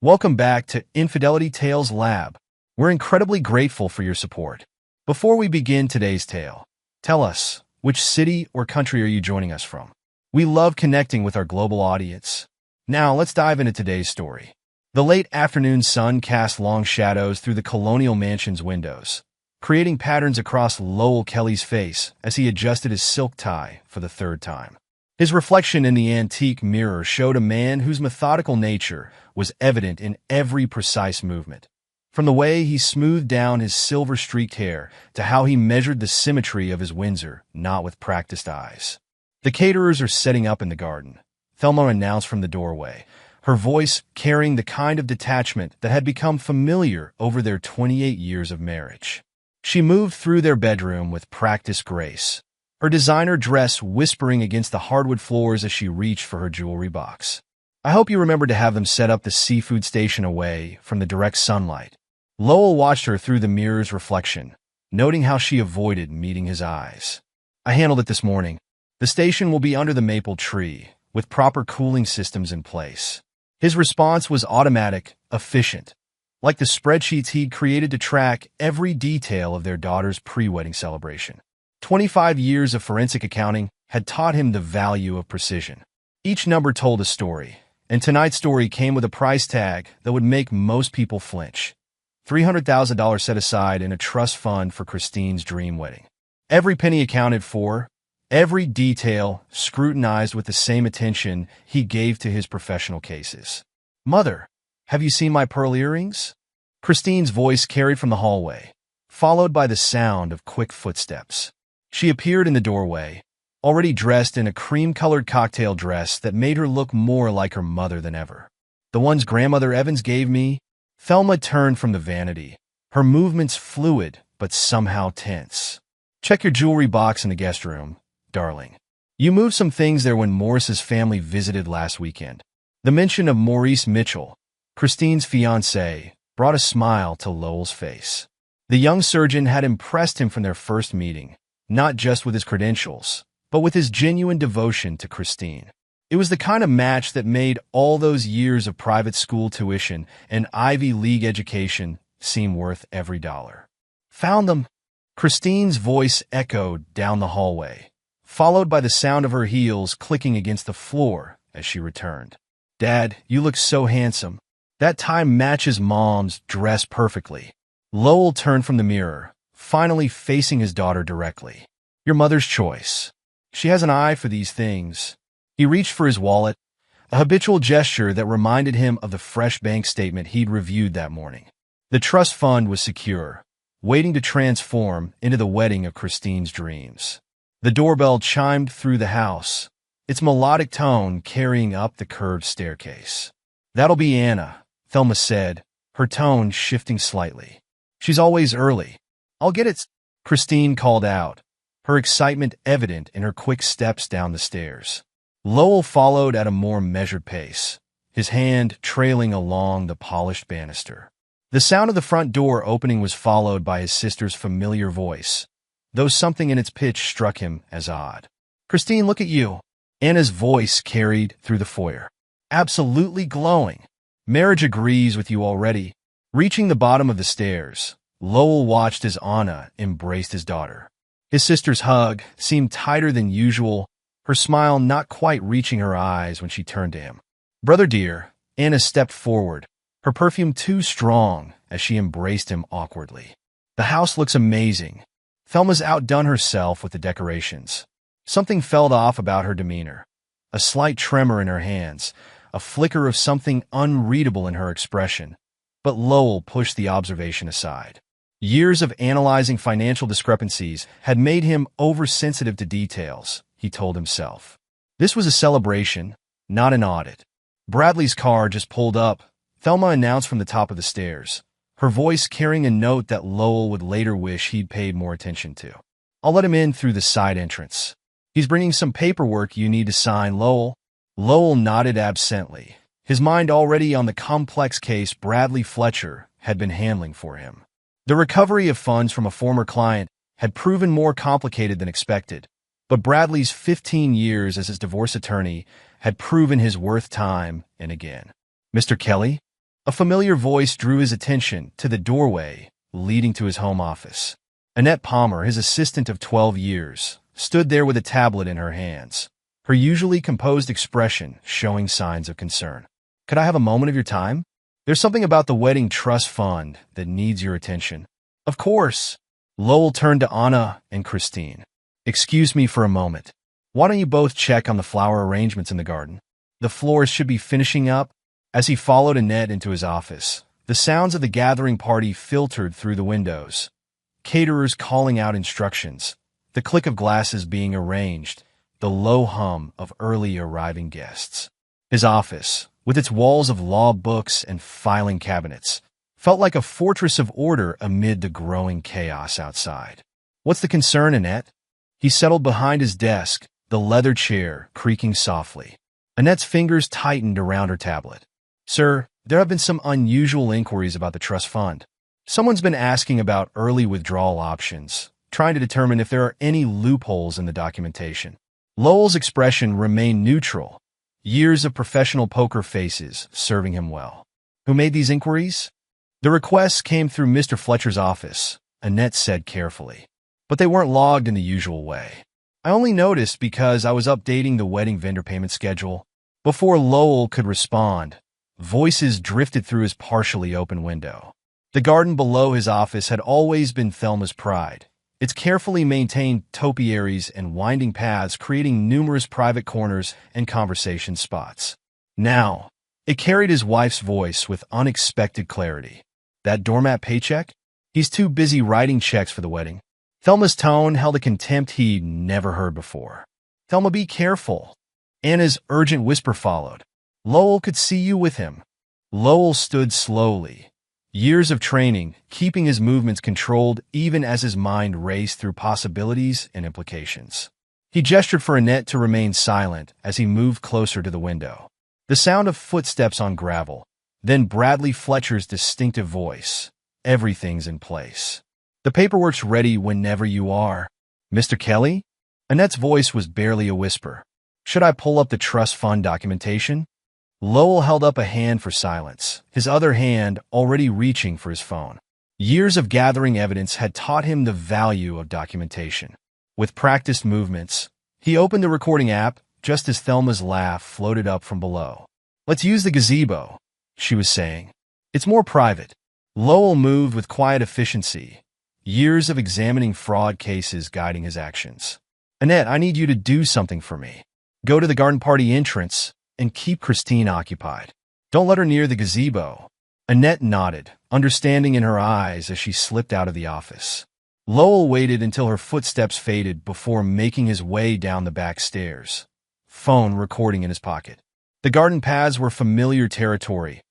Welcome back to Infidelity Tales Lab. We're incredibly grateful for your support. Before we begin today's tale, tell us, which city or country are you joining us from? We love connecting with our global audience. Now, let's dive into today's story. The late afternoon sun cast long shadows through the colonial mansion's windows, creating patterns across Lowell Kelly's face as he adjusted his silk tie for the third time. His reflection in the antique mirror showed a man whose methodical nature was evident in every precise movement. From the way he smoothed down his silver-streaked hair to how he measured the symmetry of his Windsor, not with practiced eyes. "The caterers are setting up in the garden," Thelma announced from the doorway, her voice carrying the kind of detachment that had become familiar over their 28 years of marriage. She moved through their bedroom with practiced grace, her designer dress whispering against the hardwood floors as she reached for her jewelry box. "I hope you remember to have them set up the seafood station away from the direct sunlight." Lowell watched her through the mirror's reflection, noting how she avoided meeting his eyes. "I handled it this morning. The station will be under the maple tree, with proper cooling systems in place." His response was automatic, efficient, like the spreadsheets he'd created to track every detail of their daughter's pre-wedding celebration. 25 years of forensic accounting had taught him the value of precision. Each number told a story, and tonight's story came with a price tag that would make most people flinch. $300,000 set aside in a trust fund for Christine's dream wedding. Every penny accounted for, every detail scrutinized with the same attention he gave to his professional cases. "Mother, have you seen my pearl earrings?" Christine's voice carried from the hallway, followed by the sound of quick footsteps. She appeared in the doorway, already dressed in a cream-colored cocktail dress that made her look more like her mother than ever. "The ones Grandmother Evans gave me?" Thelma turned from the vanity, her movements fluid but somehow tense. "Check your jewelry box in the guest room, darling. You moved some things there when Morris's family visited last weekend." The mention of Maurice Mitchell, Christine's fiancé, brought a smile to Lowell's face. The young surgeon had impressed him from their first meeting, not just with his credentials, but with his genuine devotion to Christine. It was the kind of match that made all those years of private school tuition and Ivy League education seem worth every dollar. "Found them," Christine's voice echoed down the hallway, followed by the sound of her heels clicking against the floor as she returned. "Dad, you look so handsome. That tie matches Mom's dress perfectly." Lowell turned from the mirror, finally facing his daughter directly. "Your mother's choice. She has an eye for these things." He reached for his wallet, a habitual gesture that reminded him of the fresh bank statement he'd reviewed that morning. The trust fund was secure, waiting to transform into the wedding of Christine's dreams. The doorbell chimed through the house, its melodic tone carrying up the curved staircase. "That'll be Anna," Thelma said, her tone shifting slightly. "She's always early." "I'll get it," Christine called out, her excitement evident in her quick steps down the stairs. Lowell followed at a more measured pace, his hand trailing along the polished banister. The sound of the front door opening was followed by his sister's familiar voice, though something in its pitch struck him as odd. "Christine, look at you." Anna's voice carried through the foyer. "Absolutely glowing. Marriage agrees with you already." Reaching the bottom of the stairs, Lowell watched as Anna embraced his daughter. His sister's hug seemed tighter than usual, her smile not quite reaching her eyes when she turned to him. "Brother dear," Anna stepped forward, her perfume too strong as she embraced him awkwardly. "The house looks amazing." Thelma's outdone herself with the decorations. Something felt off about her demeanor. A slight tremor in her hands, a flicker of something unreadable in her expression. But Lowell pushed the observation aside. Years of analyzing financial discrepancies had made him oversensitive to details, he told himself. This was a celebration, not an audit. Bradley's car just pulled up, Thelma announced from the top of the stairs, her voice carrying a note that Lowell would later wish he'd paid more attention to. "I'll let him in through the side entrance. He's bringing some paperwork you need to sign, Lowell." Lowell nodded absently, his mind already on the complex case Bradley Fletcher had been handling for him. The recovery of funds from a former client had proven more complicated than expected, but Bradley's 15 years as his divorce attorney had proven his worth time and again. "Mr. Kelly?" A familiar voice drew his attention to the doorway leading to his home office. Annette Palmer, his assistant of 12 years, stood there with a tablet in her hands, her usually composed expression showing signs of concern. "Could I have a moment of your time? There's something about the wedding trust fund that needs your attention." "Of course." Lowell turned to Anna and Christine. "Excuse me for a moment. Why don't you both check on the flower arrangements in the garden? The florist should be finishing up." As he followed Annette into his office, the sounds of the gathering party filtered through the windows. Caterers calling out instructions, the click of glasses being arranged, the low hum of early arriving guests. His office, with its walls of law books and filing cabinets, felt like a fortress of order amid the growing chaos outside. "What's the concern, Annette?" He settled behind his desk, the leather chair creaking softly. Annette's fingers tightened around her tablet. "Sir, there have been some unusual inquiries about the trust fund. Someone's been asking about early withdrawal options, trying to determine if there are any loopholes in the documentation." Lowell's expression remained neutral, years of professional poker faces serving him well. "Who made these inquiries?" "The requests came through Mr. Fletcher's office," Annette said carefully. "But they weren't logged in the usual way. I only noticed because I was updating the wedding vendor payment schedule." Before Lowell could respond, voices drifted through his partially open window. The garden below his office had always been Thelma's pride, its carefully maintained topiaries and winding paths creating numerous private corners and conversation spots. Now, it carried his wife's voice with unexpected clarity. "That doormat paycheck? He's too busy writing checks for the wedding." Thelma's tone held a contempt he'd never heard before. "Thelma, be careful." Anna's urgent whisper followed. "Lowell could see you with him." Lowell stood slowly, years of training keeping his movements controlled even as his mind raced through possibilities and implications. He gestured for Annette to remain silent as he moved closer to the window. The sound of footsteps on gravel, then Bradley Fletcher's distinctive voice. "Everything's in place. The paperwork's ready whenever you are." "Mr. Kelly?" Annette's voice was barely a whisper. "Should I pull up the trust fund documentation?" Lowell held up a hand for silence, his other hand already reaching for his phone. Years of gathering evidence had taught him the value of documentation. With practiced movements, he opened the recording app just as Thelma's laugh floated up from below. "Let's use the gazebo," she was saying. "It's more private." Lowell moved with quiet efficiency, years of examining fraud cases guiding his actions. "Annette, I need you to do something for me. Go to the garden party entrance and keep Christine occupied. Don't let her near the gazebo." Annette nodded, understanding in her eyes as she slipped out of the office. Lowell waited until her footsteps faded before making his way down the back stairs, phone recording in his pocket. The garden paths were familiar territory,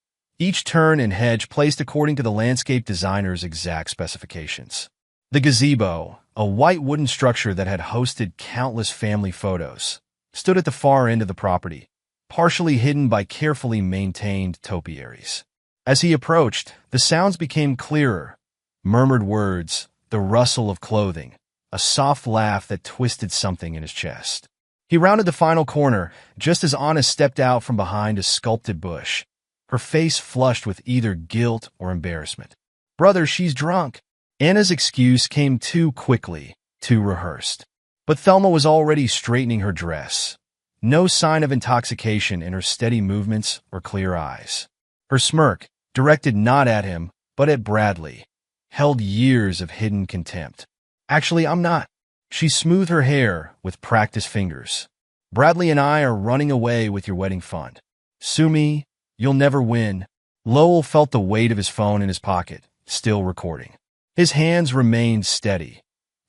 each turn and hedge placed according to the landscape designer's exact specifications. The gazebo, a white wooden structure that had hosted countless family photos, stood at the far end of the property, partially hidden by carefully maintained topiaries. As he approached, the sounds became clearer, murmured words, the rustle of clothing, a soft laugh that twisted something in his chest. He rounded the final corner just as Anna stepped out from behind a sculpted bush, her face flushed with either guilt or embarrassment. "Brother, she's drunk." Anna's excuse came too quickly, too rehearsed. But Thelma was already straightening her dress, no sign of intoxication in her steady movements or clear eyes. Her smirk, directed not at him, but at Bradley, held years of hidden contempt. "Actually, I'm not." She smoothed her hair with practiced fingers. "Bradley and I are running away with your wedding fund. Sue me, you'll never win." Lowell felt the weight of his phone in his pocket, still recording. His hands remained steady,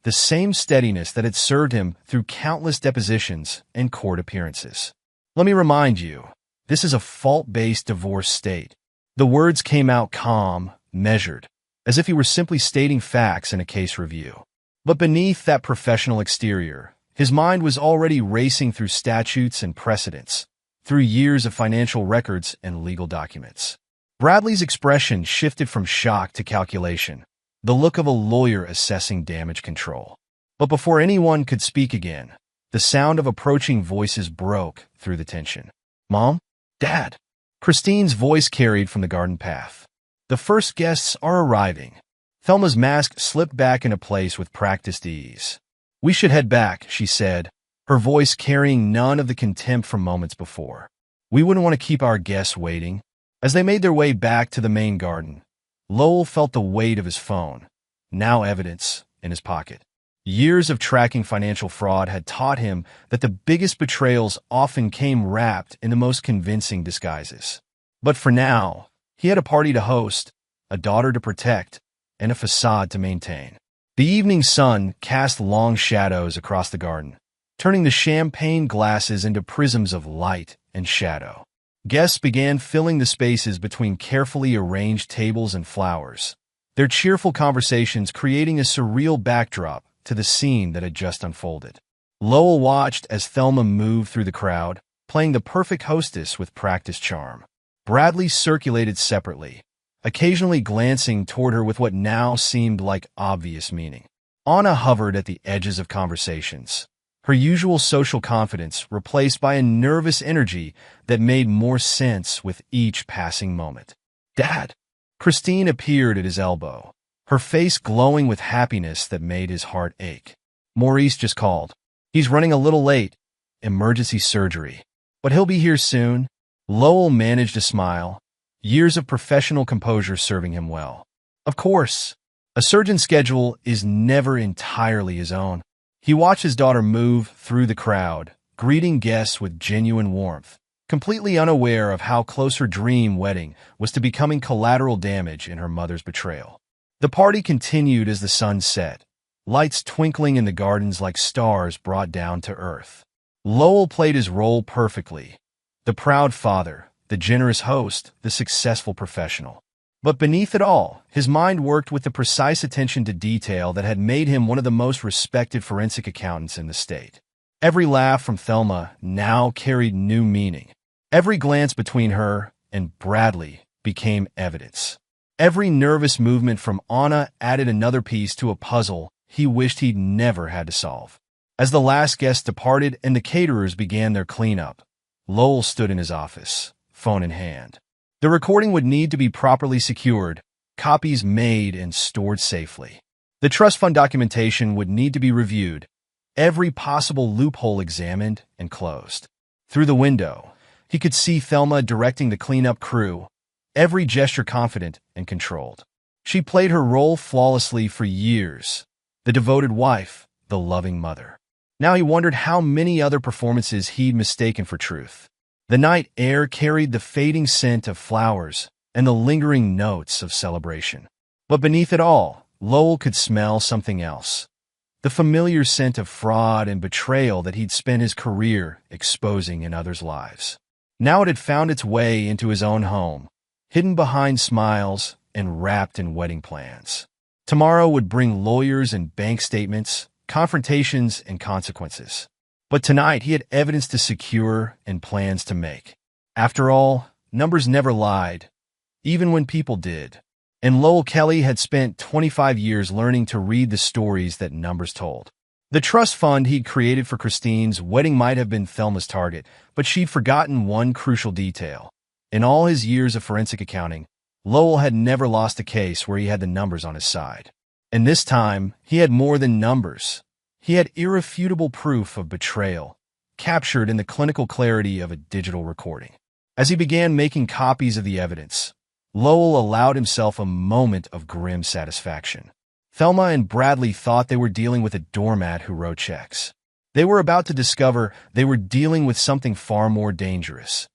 the same steadiness that had served him through countless depositions and court appearances. "Let me remind you, this is a fault-based divorce state." The words came out calm, measured, as if he were simply stating facts in a case review. But beneath that professional exterior, his mind was already racing through statutes and precedents, through years of financial records and legal documents. Bradley's expression shifted from shock to calculation, the look of a lawyer assessing damage control. But before anyone could speak again, the sound of approaching voices broke through the tension. "Mom? Dad?" Christine's voice carried from the garden path. The first guests are arriving. Thelma's mask slipped back into place with practiced ease. We should head back, she said, her voice carrying none of the contempt from moments before. We wouldn't want to keep our guests waiting. As they made their way back to the main garden, Lowell felt the weight of his phone, now evidence, in his pocket. Years of tracking financial fraud had taught him that the biggest betrayals often came wrapped in the most convincing disguises. But for now, he had a party to host, a daughter to protect, and a facade to maintain. The evening sun cast long shadows across the garden, turning the champagne glasses into prisms of light and shadow. Guests began filling the spaces between carefully arranged tables and flowers, their cheerful conversations creating a surreal backdrop to the scene that had just unfolded. Lowell watched as Thelma moved through the crowd, playing the perfect hostess with practiced charm. Bradley circulated separately, occasionally glancing toward her with what now seemed like obvious meaning. Anna hovered at the edges of conversations, her usual social confidence replaced by a nervous energy that made more sense with each passing moment. "Dad!" Christine appeared at his elbow, her face glowing with happiness that made his heart ache. "Maurice just called. He's running a little late. Emergency surgery. But he'll be here soon." Lowell managed a smile, years of professional composure serving him well. Of course, a surgeon's schedule is never entirely his own. He watched his daughter move through the crowd, greeting guests with genuine warmth, completely unaware of how close her dream wedding was to becoming collateral damage in her mother's betrayal. The party continued as the sun set, lights twinkling in the gardens like stars brought down to earth. Lowell played his role perfectly, the proud father, the generous host, the successful professional. But beneath it all, his mind worked with the precise attention to detail that had made him one of the most respected forensic accountants in the state. Every laugh from Thelma now carried new meaning. Every glance between her and Bradley became evidence. Every nervous movement from Anna added another piece to a puzzle he wished he'd never had to solve. As the last guests departed and the caterers began their cleanup, Lowell stood in his office, phone in hand. The recording would need to be properly secured, copies made and stored safely. The trust fund documentation would need to be reviewed, every possible loophole examined and closed. Through the window, he could see Thelma directing the cleanup crew, every gesture confident and controlled. She played her role flawlessly for years, the devoted wife, the loving mother. Now he wondered how many other performances he'd mistaken for truth. The night air carried the fading scent of flowers and the lingering notes of celebration. But beneath it all, Lowell could smell something else. The familiar scent of fraud and betrayal that he'd spent his career exposing in others' lives. Now it had found its way into his own home, hidden behind smiles and wrapped in wedding plans. Tomorrow would bring lawyers and bank statements, confrontations and consequences. But tonight he had evidence to secure and plans to make. After all, numbers never lied, even when people did. And Lowell Kelly had spent 25 years learning to read the stories that numbers told. The trust fund he'd created for Christine's wedding might have been Thelma's target, but she'd forgotten one crucial detail. In all his years of forensic accounting, Lowell had never lost a case where he had the numbers on his side. And this time, he had more than numbers. He had irrefutable proof of betrayal, captured in the clinical clarity of a digital recording. As he began making copies of the evidence, Lowell allowed himself a moment of grim satisfaction. Thelma and Bradley thought they were dealing with a doormat who wrote checks. They were about to discover they were dealing with something far more dangerous.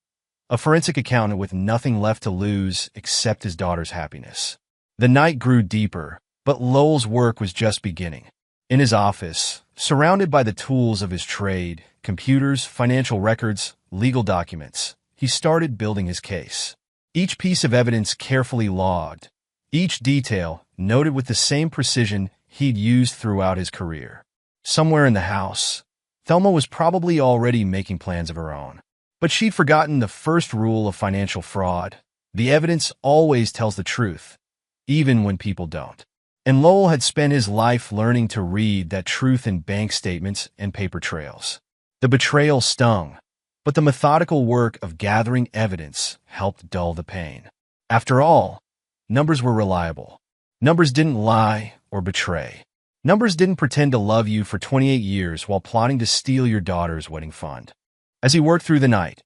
A forensic accountant with nothing left to lose except his daughter's happiness. The night grew deeper, but Lowell's work was just beginning. In his office, surrounded by the tools of his trade, computers, financial records, legal documents, he started building his case. Each piece of evidence carefully logged, each detail noted with the same precision he'd used throughout his career. Somewhere in the house, Thelma was probably already making plans of her own. But she'd forgotten the first rule of financial fraud. The evidence always tells the truth, even when people don't. And Lowell had spent his life learning to read that truth in bank statements and paper trails. The betrayal stung, But the methodical work of gathering evidence helped dull the pain. After all, numbers were reliable. Numbers didn't lie or betray. Numbers didn't pretend to love you for 28 years while plotting to steal your daughter's wedding fund. As he worked through the night,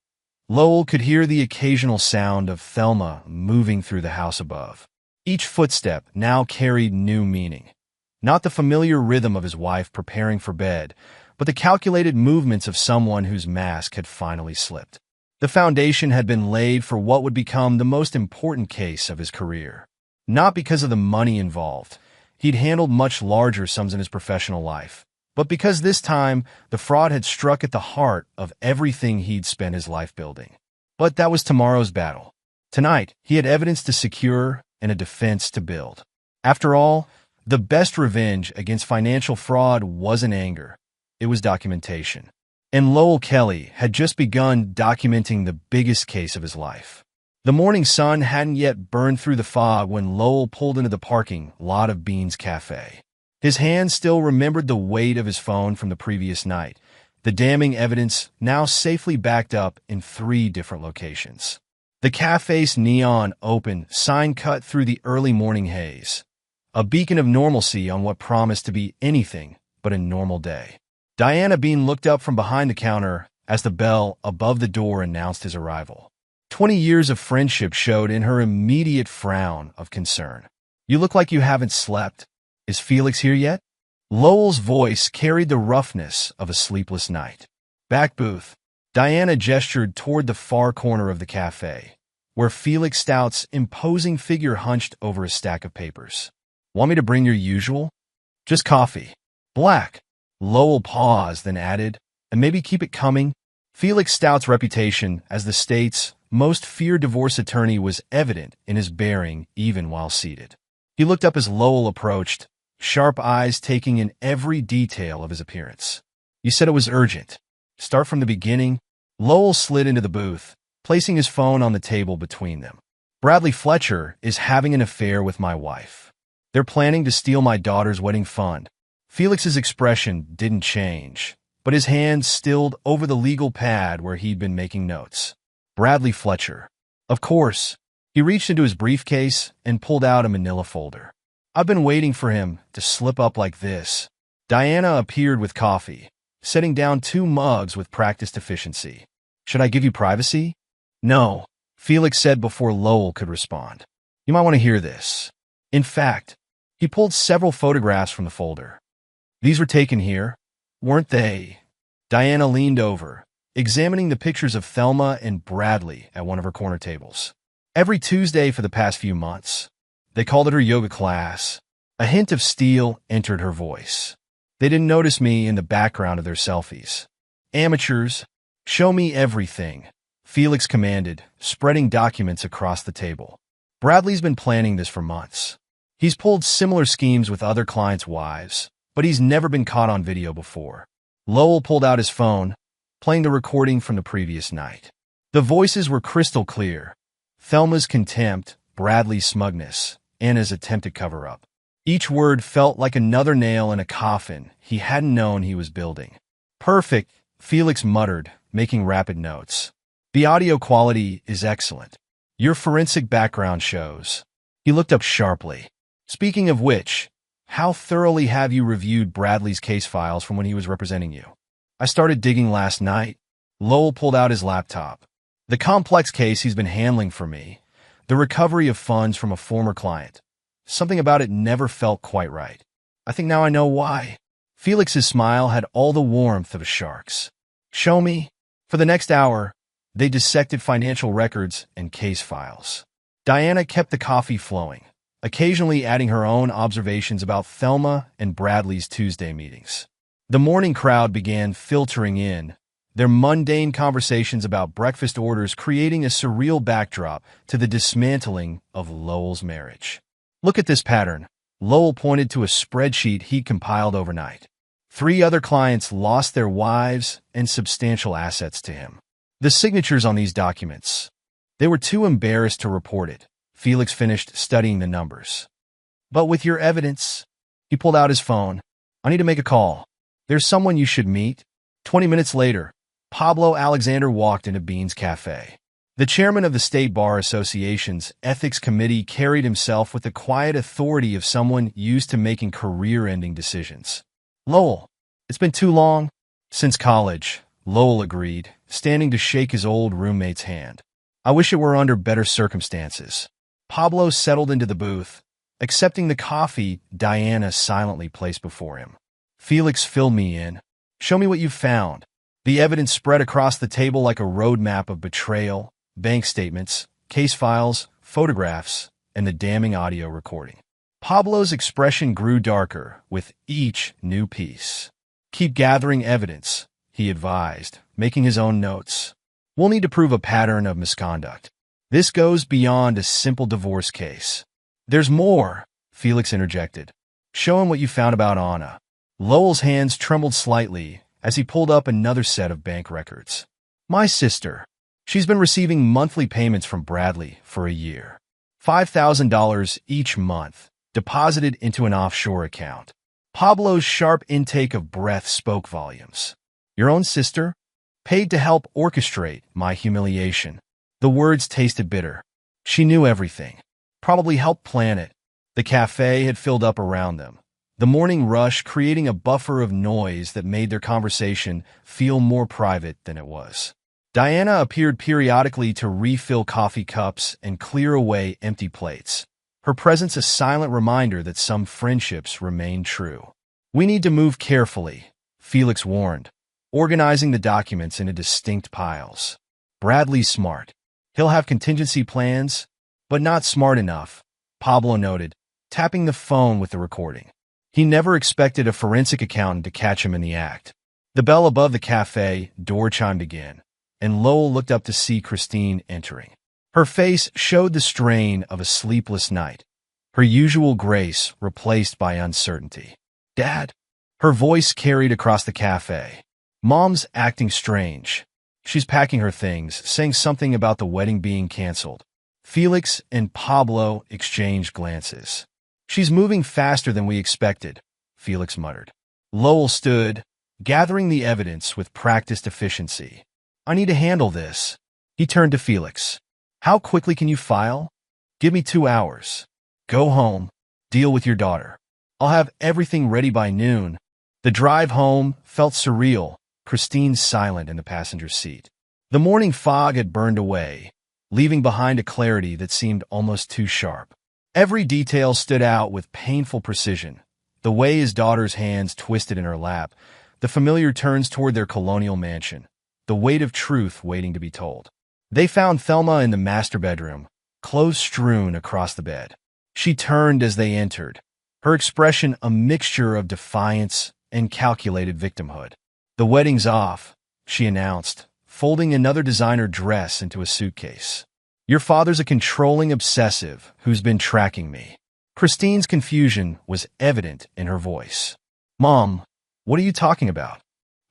Lowell could hear the occasional sound of Thelma moving through the house above. Each footstep now carried new meaning. Not the familiar rhythm of his wife preparing for bed, but the calculated movements of someone whose mask had finally slipped. The foundation had been laid for what would become the most important case of his career. Not because of the money involved. He'd handled much larger sums in his professional life. But because this time, the fraud had struck at the heart of everything he'd spent his life building. But that was tomorrow's battle. Tonight, he had evidence to secure and a defense to build. After all, the best revenge against financial fraud wasn't anger. It was documentation. And Lowell Kelly had just begun documenting the biggest case of his life. The morning sun hadn't yet burned through the fog when Lowell pulled into the parking lot of Bean's Cafe. His hands still remembered the weight of his phone from the previous night, the damning evidence now safely backed up in 3 different locations. The cafe's neon open sign cut through the early morning haze, a beacon of normalcy on what promised to be anything but a normal day. Diana Bean looked up from behind the counter as the bell above the door announced his arrival. 20 years of friendship showed in her immediate frown of concern. "You look like you haven't slept. Is Felix here yet?" Lowell's voice carried the roughness of a sleepless night. "Back booth." Diana gestured toward the far corner of the cafe, where Felix Stout's imposing figure hunched over a stack of papers. "Want me to bring your usual?" "Just coffee." "Black." Lowell paused, then added, "And maybe keep it coming." Felix Stout's reputation as the state's most feared divorce attorney was evident in his bearing even while seated. He looked up as Lowell approached, sharp eyes taking in every detail of his appearance. "You said it was urgent. Start from the beginning." Lowell slid into the booth, placing his phone on the table between them. "Bradley Fletcher is having an affair with my wife. They're planning to steal my daughter's wedding fund." Felix's expression didn't change, but his hand stilled over the legal pad where he'd been making notes. Bradley Fletcher. Of course. He reached into his briefcase and pulled out a manila folder. "I've been waiting for him to slip up like this." Diana appeared with coffee, setting down 2 mugs with practiced efficiency. "Should I give you privacy?" "No," Felix said before Lowell could respond. "You might want to hear this." In fact, he pulled several photographs from the folder. "These were taken here, weren't they?" Diana leaned over, examining the pictures of Thelma and Bradley at one of her corner tables. "Every Tuesday for the past few months. They called it her yoga class." A hint of steel entered her voice. "They didn't notice me in the background of their selfies." "Amateurs, show me everything," Felix commanded, spreading documents across the table. "Bradley's been planning this for months. He's pulled similar schemes with other clients' wives, but he's never been caught on video before." Lowell pulled out his phone, playing the recording from the previous night. The voices were crystal clear. Thelma's contempt, Bradley's smugness, Anna's attempted cover-up. Each word felt like another nail in a coffin he hadn't known he was building. "Perfect," Felix muttered, making rapid notes. "The audio quality is excellent. Your forensic background shows." He looked up sharply. "Speaking of which, how thoroughly have you reviewed Bradley's case files from when he was representing you?" "I started digging last night." Lowell pulled out his laptop. "The complex case he's been handling for me, the recovery of funds from a former client. Something about it never felt quite right. I think now I know why." Felix's smile had all the warmth of a shark's. "Show me." For the next hour, they dissected financial records and case files. Diana kept the coffee flowing, occasionally adding her own observations about Thelma and Bradley's Tuesday meetings. The morning crowd began filtering in, their mundane conversations about breakfast orders creating a surreal backdrop to the dismantling of Lowell's marriage. "Look at this pattern." Lowell pointed to a spreadsheet he compiled overnight. 3 other clients lost their wives and substantial assets to him. The signatures on these documents. They were too embarrassed to report it. Felix finished studying the numbers. "But with your evidence," he pulled out his phone. "I need to make a call. There's someone you should meet." 20 minutes later, Pablo Alexander walked into Bean's cafe. The chairman of the State Bar Association's Ethics Committee carried himself with the quiet authority of someone used to making career-ending decisions. "Lowell, it's been too long." "Since college," Lowell agreed, standing to shake his old roommate's hand. "I wish it were under better circumstances." Pablo settled into the booth, accepting the coffee Diana silently placed before him. "Felix filled me in. Show me what you've found." The evidence spread across the table like a roadmap of betrayal, bank statements, case files, photographs, and the damning audio recording. Pablo's expression grew darker with each new piece. "Keep gathering evidence," he advised, making his own notes. "We'll need to prove a pattern of misconduct. This goes beyond a simple divorce case." "There's more," Felix interjected. "Show him what you found about Anna." Lowell's hands trembled slightly as he pulled up another set of bank records. "My sister. She's been receiving monthly payments from Bradley for a year. $5,000 each month, deposited into an offshore account." Pablo's sharp intake of breath spoke volumes. "Your own sister? Paid to help orchestrate my humiliation." The words tasted bitter. She knew everything. Probably helped plan it. The cafe had filled up around them, the morning rush creating a buffer of noise that made their conversation feel more private than it was. Diana appeared periodically to refill coffee cups and clear away empty plates, her presence a silent reminder that some friendships remain true. "We need to move carefully," Felix warned, organizing the documents into distinct piles. "Bradley's smart. He'll have contingency plans, but not smart enough," Pablo noted, tapping the phone with the recording. He never expected a forensic accountant to catch him in the act. The bell above the cafe door chimed again, and Lowell looked up to see Christine entering. Her face showed the strain of a sleepless night, her usual grace replaced by uncertainty. "Dad?" Her voice carried across the cafe. "Mom's acting strange. She's packing her things, saying something about the wedding being canceled." Felix and Pablo exchanged glances. "She's moving faster than we expected," Felix muttered. Lowell stood, gathering the evidence with practiced efficiency. "I need to handle this." He turned to Felix. "How quickly can you file?" "Give me 2 hours. Go home. Deal with your daughter. I'll have everything ready by noon." The drive home felt surreal, Christine silent in the passenger seat. The morning fog had burned away, leaving behind a clarity that seemed almost too sharp. Every detail stood out with painful precision. The way his daughter's hands twisted in her lap, the familiar turns toward their colonial mansion, the weight of truth waiting to be told. They found Thelma in the master bedroom, clothes strewn across the bed. She turned as they entered, her expression a mixture of defiance and calculated victimhood. "The wedding's off," she announced, folding another designer dress into a suitcase. "Your father's a controlling obsessive who's been tracking me." Christine's confusion was evident in her voice. "Mom, what are you talking about?"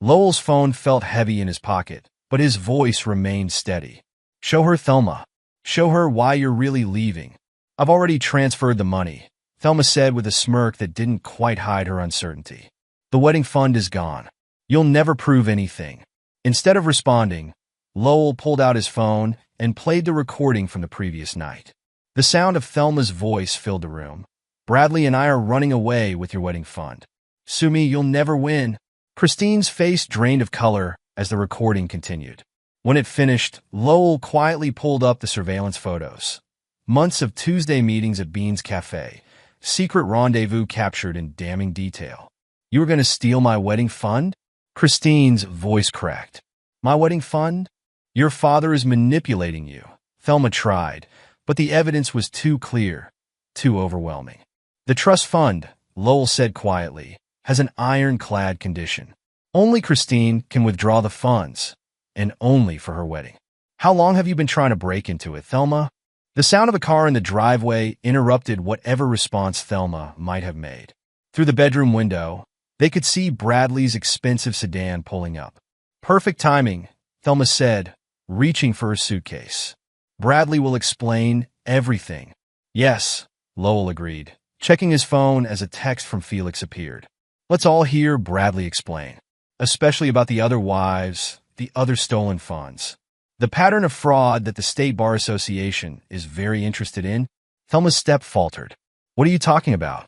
Lowell's phone felt heavy in his pocket, but his voice remained steady. "Show her Thelma. Show her why you're really leaving." "I've already transferred the money," Thelma said with a smirk that didn't quite hide her uncertainty. "The wedding fund is gone. You'll never prove anything." Instead of responding, Lowell pulled out his phone and played the recording from the previous night. The sound of Thelma's voice filled the room. "Bradley and I are running away with your wedding fund. Sue me, you'll never win." Christine's face drained of color as the recording continued. When it finished, Lowell quietly pulled up the surveillance photos. Months of Tuesday meetings at Bean's Cafe, secret rendezvous captured in damning detail. "You were going to steal my wedding fund?" Christine's voice cracked. "My wedding fund? Your father is manipulating you." Thelma tried, but the evidence was too clear, too overwhelming. "The trust fund," Lowell said quietly, "has an ironclad condition. Only Christine can withdraw the funds, and only for her wedding." "How long have you been trying to break into it, Thelma?" The sound of a car in the driveway interrupted whatever response Thelma might have made. Through the bedroom window, they could see Bradley's expensive sedan pulling up. "Perfect timing," Thelma said, reaching for her suitcase. "Bradley will explain everything." "Yes," Lowell agreed, checking his phone as a text from Felix appeared. "Let's all hear Bradley explain, especially about the other wives, the other stolen funds. The pattern of fraud that the State Bar Association is very interested in. Thelma's step faltered. What are you talking about?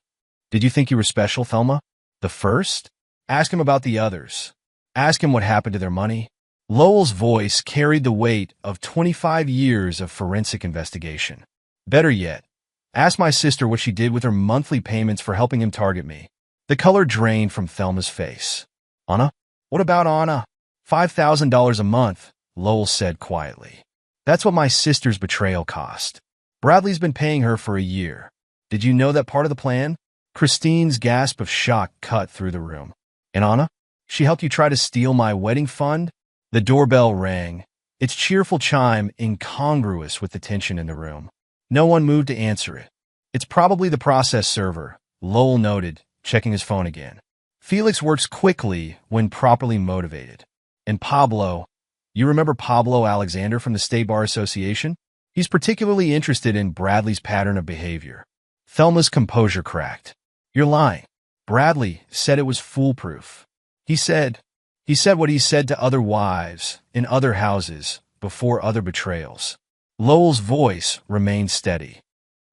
Did you think you were special, Thelma? The first? Ask him about the others. Ask him what happened to their money. Lowell's voice carried the weight of 25 years of forensic investigation. Better yet, ask my sister what she did with her monthly payments for helping him target me. The color drained from Thelma's face. Anna? What about Anna? $5,000 a month, Lowell said quietly. That's what my sister's betrayal cost. Bradley's been paying her for a year. Did you know that part of the plan? Christine's gasp of shock cut through the room. And Anna? She helped you try to steal my wedding fund? The doorbell rang, its cheerful chime incongruous with the tension in the room. No one moved to answer it. It's probably the process server, Lowell noted, checking his phone again. Felix works quickly when properly motivated. And Pablo, you remember Pablo Alexander from the State Bar Association? He's particularly interested in Bradley's pattern of behavior. Thelma's composure cracked. You're lying. Bradley said it was foolproof. He said what he said to other wives, in other houses, before other betrayals. Lowell's voice remained steady.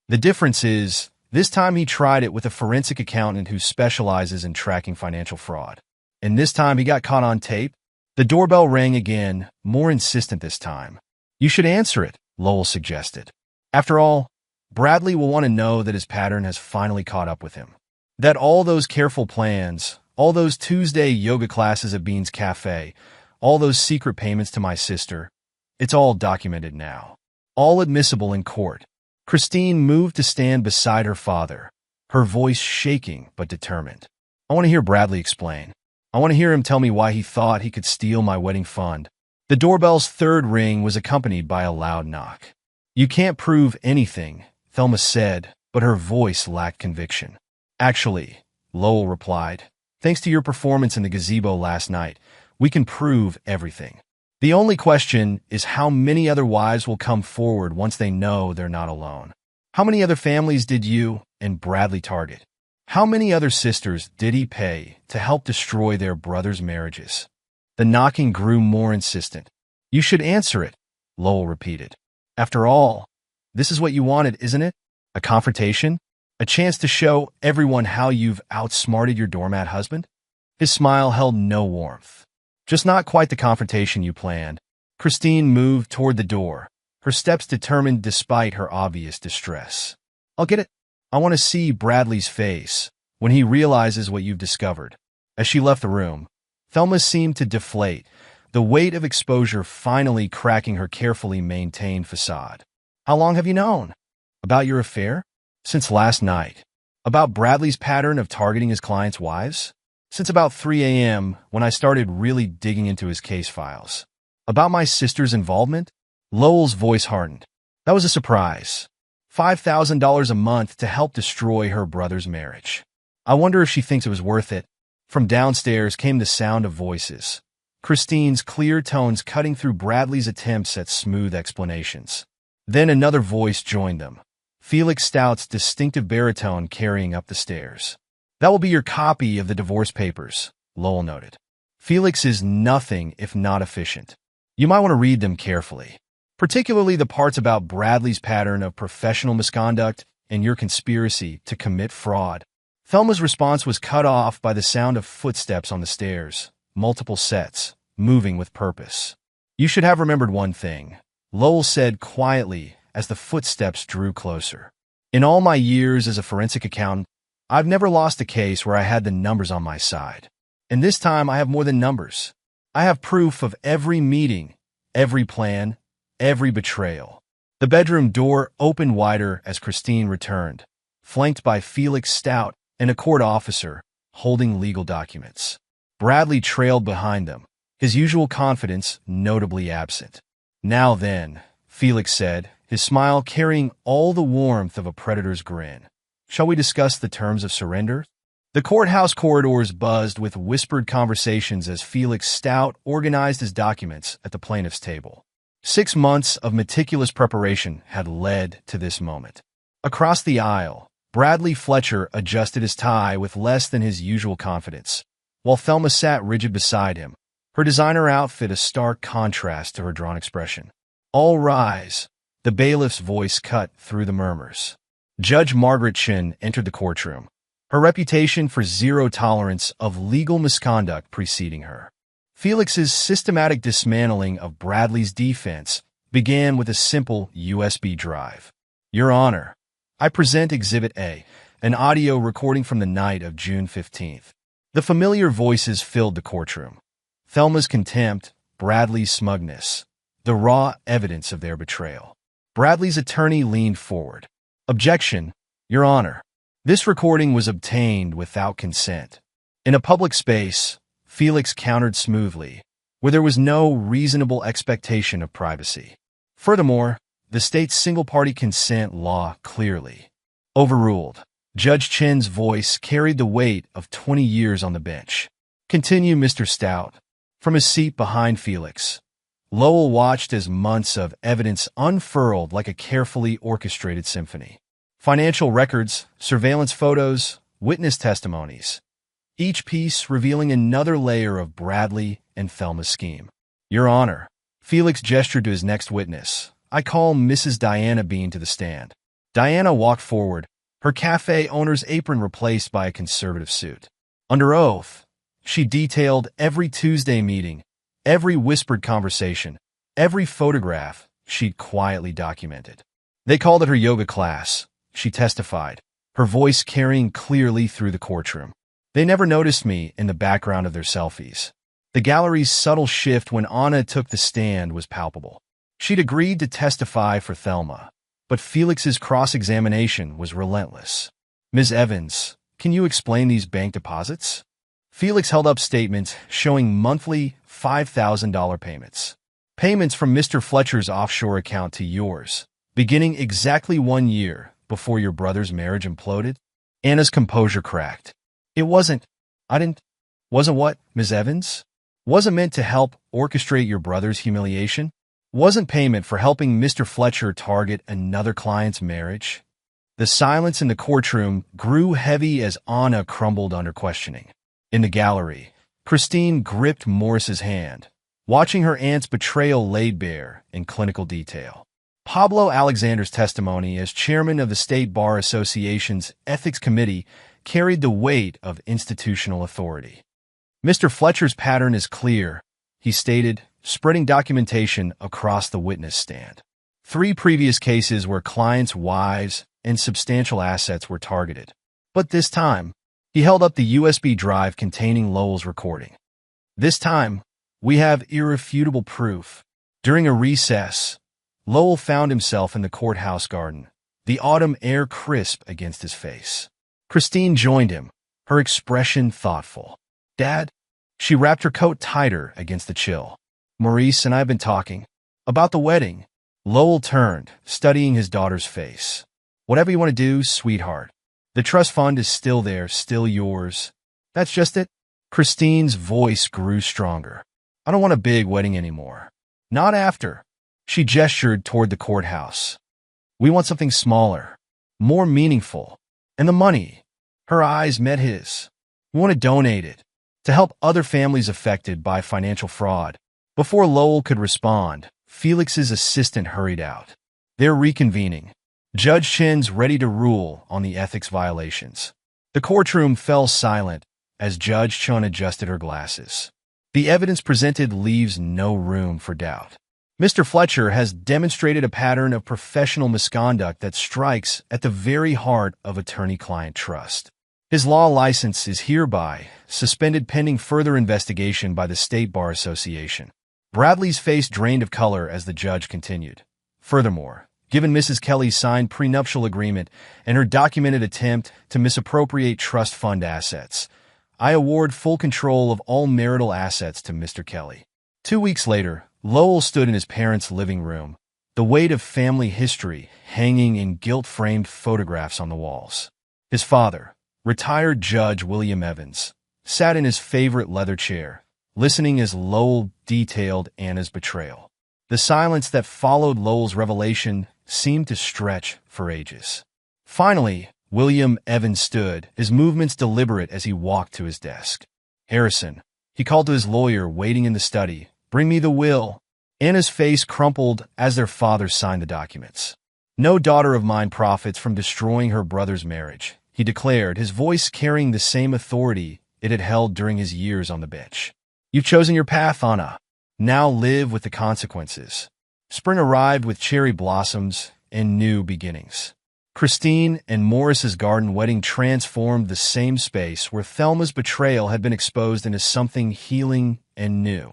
The difference is, this time he tried it with a forensic accountant who specializes in tracking financial fraud. And this time he got caught on tape. The doorbell rang again, more insistent this time. You should answer it, Lowell suggested. After all, Bradley will want to know that his pattern has finally caught up with him. That all those careful plans, all those Tuesday yoga classes at Bean's Cafe, all those secret payments to my sister, it's all documented now. All admissible in court. Christine moved to stand beside her father, her voice shaking but determined. I want to hear Bradley explain. I want to hear him tell me why he thought he could steal my wedding fund. The doorbell's third ring was accompanied by a loud knock. You can't prove anything, Thelma said, but her voice lacked conviction. Actually, Lowell replied, thanks to your performance in the gazebo last night, we can prove everything. The only question is how many other wives will come forward once they know they're not alone. How many other families did you and Bradley target? How many other sisters did he pay to help destroy their brothers' marriages? The knocking grew more insistent. You should answer it, Lowell repeated. After all, this is what you wanted, isn't it? A confrontation? A chance to show everyone how you've outsmarted your doormat husband? His smile held no warmth. Just not quite the confrontation you planned. Christine moved toward the door, her steps determined despite her obvious distress. I'll get it. I want to see Bradley's face when he realizes what you've discovered. As she left the room, Thelma seemed to deflate, the weight of exposure finally cracking her carefully maintained facade. How long have you known? About your affair? Since last night. About Bradley's pattern of targeting his clients' wives? Since about 3 a.m. when I started really digging into his case files. About my sister's involvement? Lowell's voice hardened. That was a surprise. $5,000 a month to help destroy her brother's marriage. I wonder if she thinks it was worth it. From downstairs came the sound of voices. Christine's clear tones cutting through Bradley's attempts at smooth explanations. Then another voice joined them. Felix Stout's distinctive baritone carrying up the stairs. That will be your copy of the divorce papers, Lowell noted. Felix is nothing if not efficient. You might want to read them carefully, particularly the parts about Bradley's pattern of professional misconduct and your conspiracy to commit fraud. Thelma's response was cut off by the sound of footsteps on the stairs, multiple sets, moving with purpose. You should have remembered one thing, Lowell said quietly as the footsteps drew closer. In all my years as a forensic accountant, I've never lost a case where I had the numbers on my side. And this time I have more than numbers. I have proof of every meeting, every plan, every betrayal. The bedroom door opened wider as Christine returned, flanked by Felix Stout and a court officer holding legal documents. Bradley trailed behind them, his usual confidence notably absent. Now then, Felix said, his smile carrying all the warmth of a predator's grin. Shall we discuss the terms of surrender? The courthouse corridors buzzed with whispered conversations as Felix Stout organized his documents at the plaintiff's table. 6 months of meticulous preparation had led to this moment. Across the aisle, Bradley Fletcher adjusted his tie with less than his usual confidence, while Thelma sat rigid beside him, her designer outfit a stark contrast to her drawn expression. "All rise." The bailiff's voice cut through the murmurs. Judge Margaret Chin entered the courtroom, her reputation for zero tolerance of legal misconduct preceding her. Felix's systematic dismantling of Bradley's defense began with a simple USB drive. "Your Honor, I present Exhibit A, an audio recording from the night of June 15th. The familiar voices filled the courtroom. Thelma's contempt, Bradley's smugness, the raw evidence of their betrayal. Bradley's attorney leaned forward. "Objection, Your Honor. This recording was obtained without consent." In a public space, Felix countered smoothly, where there was no reasonable expectation of privacy. Furthermore, the state's single-party consent law clearly overruled. Judge Chin's voice carried the weight of 20 years on the bench. "Continue, Mr. Stout." From his seat behind Felix, Lowell watched as months of evidence unfurled like a carefully orchestrated symphony. Financial records, surveillance photos, witness testimonies, each piece revealing another layer of Bradley and Thelma's scheme. "Your Honor," Felix gestured to his next witness, "I call Mrs. Diana Bean to the stand." Diana walked forward, her cafe owner's apron replaced by a conservative suit. Under oath, she detailed every Tuesday meeting, every whispered conversation, every photograph she'd quietly documented. "They called it her yoga class," she testified, her voice carrying clearly through the courtroom. "They never noticed me in the background of their selfies." The gallery's subtle shift when Anna took the stand was palpable. She'd agreed to testify for Thelma, but Felix's cross-examination was relentless. "Ms. Evans, can you explain these bank deposits?" Felix held up statements showing monthly $5,000 payments. "Payments from Mr. Fletcher's offshore account to yours, beginning exactly 1 year before your brother's marriage imploded?" Anna's composure cracked. Wasn't what, Ms. Evans? Wasn't meant to help orchestrate your brother's humiliation? Wasn't payment for helping Mr. Fletcher target another client's marriage?" The silence in the courtroom grew heavy as Anna crumbled under questioning. In the gallery, Christine gripped Morris's hand, watching her aunt's betrayal laid bare in clinical detail. Pablo Alexander's testimony as chairman of the State Bar Association's Ethics Committee carried the weight of institutional authority. "Mr. Fletcher's pattern is clear," he stated, spreading documentation across the witness stand. 3 previous cases where clients' wives and substantial assets were targeted. But this time, he held up the USB drive containing Lowell's recording. "This time, we have irrefutable proof." During a recess, Lowell found himself in the courthouse garden, the autumn air crisp against his face. Christine joined him, her expression thoughtful. "Dad?" She wrapped her coat tighter against the chill. "Maurice and I have been talking about the wedding." Lowell turned, studying his daughter's face. "Whatever you want to do, sweetheart. The trust fund is still there, still yours. That's just it." Christine's voice grew stronger. "I don't want a big wedding anymore. Not after." She gestured toward the courthouse. "We want something smaller, more meaningful. And the money." Her eyes met his. "We want to donate it to help other families affected by financial fraud." Before Lowell could respond, Felix's assistant hurried out. They're reconvening. Judge Chin's ready to rule on the ethics violations. The courtroom fell silent as Judge Chun adjusted her glasses. The evidence presented leaves no room for doubt. Mr. Fletcher has demonstrated a pattern of professional misconduct that strikes at the very heart of attorney-client trust. His law license is hereby suspended pending further investigation by the State Bar Association. Bradley's face drained of color as the judge continued. Furthermore, given Mrs. Kelly's signed prenuptial agreement and her documented attempt to misappropriate trust fund assets, I award full control of all marital assets to Mr. Kelly. 2 weeks later, Lowell stood in his parents' living room, the weight of family history hanging in gilt-framed photographs on the walls. His father, retired Judge William Evans, sat in his favorite leather chair, listening as Lowell detailed Anna's betrayal. The silence that followed Lowell's revelation seemed to stretch for ages. Finally, William Evans stood, his movements deliberate as he walked to his desk. "Harrison, He called to his lawyer waiting in the study. "Bring me the will." Anna's face crumpled as their father signed the documents. "No daughter of mine profits from destroying her brother's marriage," he declared, his voice carrying the same authority it had held during his years on the bench. "You've chosen your path, Anna. Now live with the consequences." Spring arrived with cherry blossoms and new beginnings. Christine and Morris's garden wedding transformed the same space where Thelma's betrayal had been exposed into something healing and new.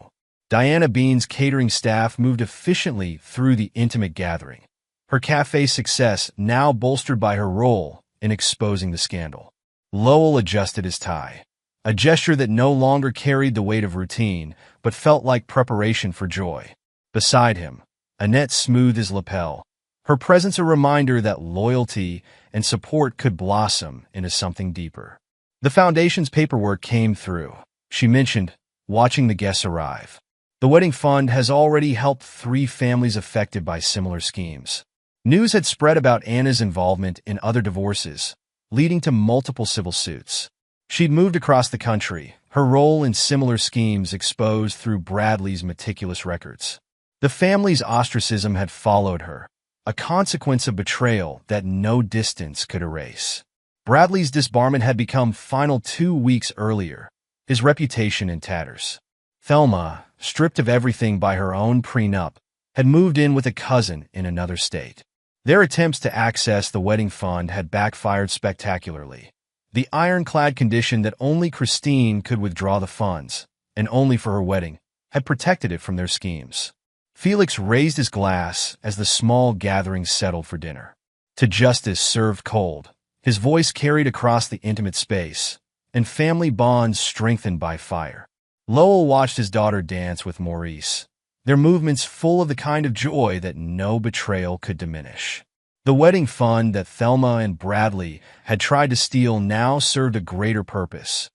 Diana Bean's catering staff moved efficiently through the intimate gathering, her cafe's success now bolstered by her role in exposing the scandal. Lowell adjusted his tie, a gesture that no longer carried the weight of routine, but felt like preparation for joy. Beside him, Annette smoothed his lapel, her presence a reminder that loyalty and support could blossom into something deeper. The foundation's paperwork came through, she mentioned, watching the guests arrive. The wedding fund has already helped 3 families affected by similar schemes. News had spread about Anna's involvement in other divorces, leading to multiple civil suits. She'd moved across the country, her role in similar schemes exposed through Bradley's meticulous records. The family's ostracism had followed her, a consequence of betrayal that no distance could erase. Bradley's disbarment had become final 2 weeks earlier, his reputation in tatters. Thelma, stripped of everything by her own prenup, had moved in with a cousin in another state. Their attempts to access the wedding fund had backfired spectacularly. The ironclad condition that only Christine could withdraw the funds, and only for her wedding, had protected it from their schemes. Felix raised his glass as the small gathering settled for dinner. To justice served cold, his voice carried across the intimate space, and family bonds strengthened by fire. Lowell watched his daughter dance with Maurice, their movements full of the kind of joy that no betrayal could diminish. The wedding fund that Thelma and Bradley had tried to steal now served a greater purpose,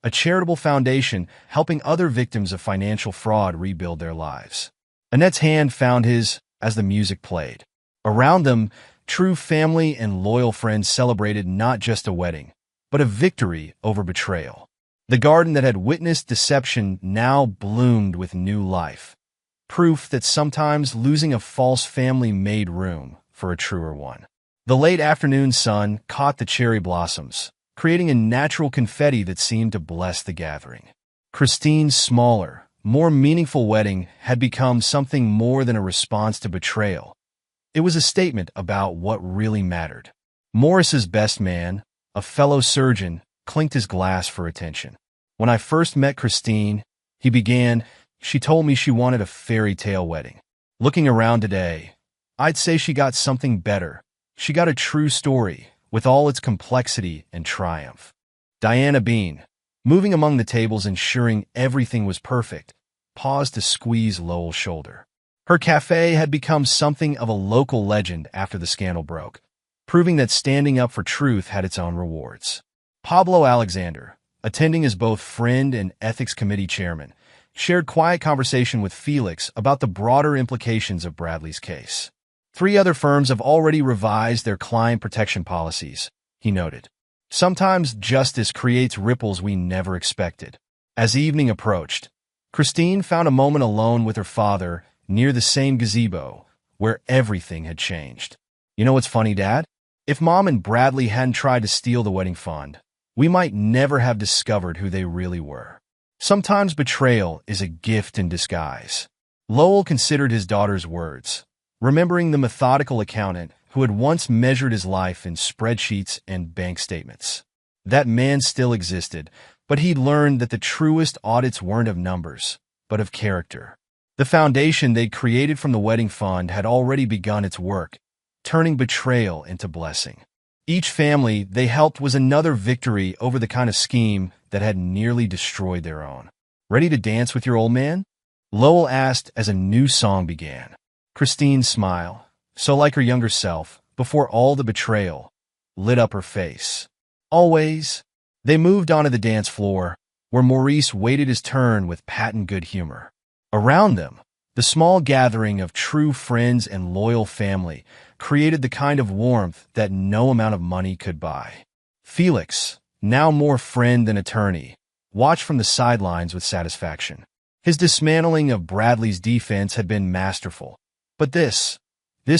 a charitable foundation helping other victims of financial fraud rebuild their lives. Annette's hand found his as the music played. Around them, true family and loyal friends celebrated not just a wedding, but a victory over betrayal. The garden that had witnessed deception now bloomed with new life, proof that sometimes losing a false family made room for a truer one. The late afternoon sun caught the cherry blossoms, creating a natural confetti that seemed to bless the gathering. Christine's smaller, more meaningful wedding had become something more than a response to betrayal. It was a statement about what really mattered. Morris's best man, a fellow surgeon, clinked his glass for attention. "When I first met Christine," he began, "she told me she wanted a fairy tale wedding. Looking around today, I'd say she got something better. She got a true story, with all its complexity and triumph." Diana Bean, moving among the tables ensuring everything was perfect, paused to squeeze Lowell's shoulder. Her cafe had become something of a local legend after the scandal broke, proving that standing up for truth had its own rewards. Pablo Alexander, attending as both friend and ethics committee chairman, shared quiet conversation with Felix about the broader implications of Bradley's case. 3 other firms have already revised their client protection policies, he noted. Sometimes justice creates ripples we never expected. As evening approached, Christine found a moment alone with her father near the same gazebo where everything had changed. "You know what's funny, Dad? If Mom and Bradley hadn't tried to steal the wedding fund, we might never have discovered who they really were. Sometimes betrayal is a gift in disguise." Lowell considered his daughter's words, remembering the methodical accountant who had once measured his life in spreadsheets and bank statements. That man still existed, but he'd learned that the truest audits weren't of numbers, but of character. The foundation they'd created from the wedding fund had already begun its work, turning betrayal into blessing. Each family they helped was another victory over the kind of scheme that had nearly destroyed their own. "Ready to dance with your old man?" Lowell asked as a new song began. Christine's smile, so like her younger self, before all the betrayal, lit up her face. "Always." They moved onto the dance floor, where Maurice waited his turn with patent good humor. Around them, the small gathering of true friends and loyal family created the kind of warmth that no amount of money could buy. Felix, now more friend than attorney, watched from the sidelines with satisfaction. His dismantling of Bradley's defense had been masterful, but this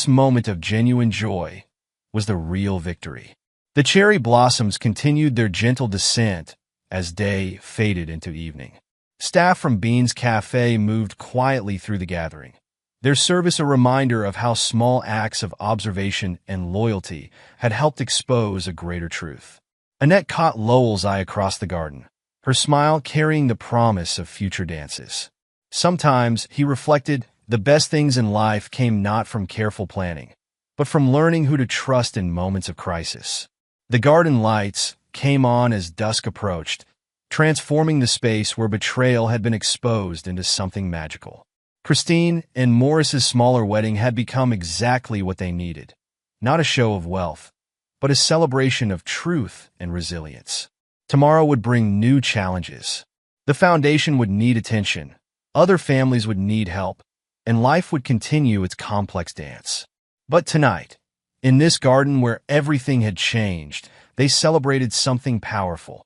moment of genuine joy was the real victory. The cherry blossoms continued their gentle descent as day faded into evening. Staff from Bean's Cafe moved quietly through the gathering, their service a reminder of how small acts of observation and loyalty had helped expose a greater truth. Annette caught Lowell's eye across the garden, her smile carrying the promise of future dances. Sometimes, he reflected, the best things in life came not from careful planning, but from learning who to trust in moments of crisis. The garden lights came on as dusk approached, transforming the space where betrayal had been exposed into something magical. Christine and Morris's smaller wedding had become exactly what they needed, not a show of wealth, but a celebration of truth and resilience. Tomorrow would bring new challenges. The foundation would need attention, other families would need help, and life would continue its complex dance. But tonight, in this garden where everything had changed, they celebrated something powerful.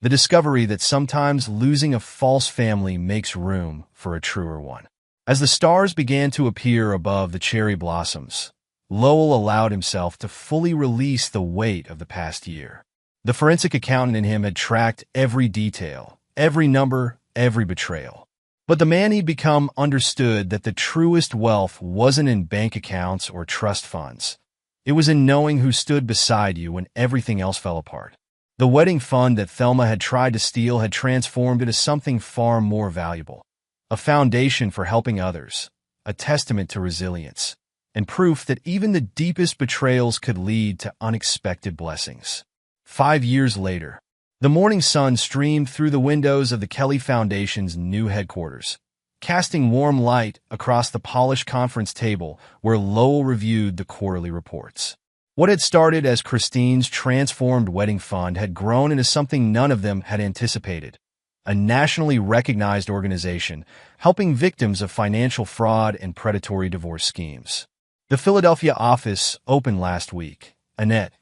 The discovery that sometimes losing a false family makes room for a truer one. As the stars began to appear above the cherry blossoms, Lowell allowed himself to fully release the weight of the past year. The forensic accountant in him had tracked every detail, every number, every betrayal. But the man he'd become understood that the truest wealth wasn't in bank accounts or trust funds. It was in knowing who stood beside you when everything else fell apart. The wedding fund that Thelma had tried to steal had transformed into something far more valuable. A foundation for helping others, a testament to resilience, and proof that even the deepest betrayals could lead to unexpected blessings. 5 years later, the morning sun streamed through the windows of the Kelly Foundation's new headquarters, casting warm light across the polished conference table where Lowell reviewed the quarterly reports. What had started as Christine's transformed wedding fund had grown into something none of them had anticipated. A nationally recognized organization helping victims of financial fraud and predatory divorce schemes. The Philadelphia office opened last week. Annette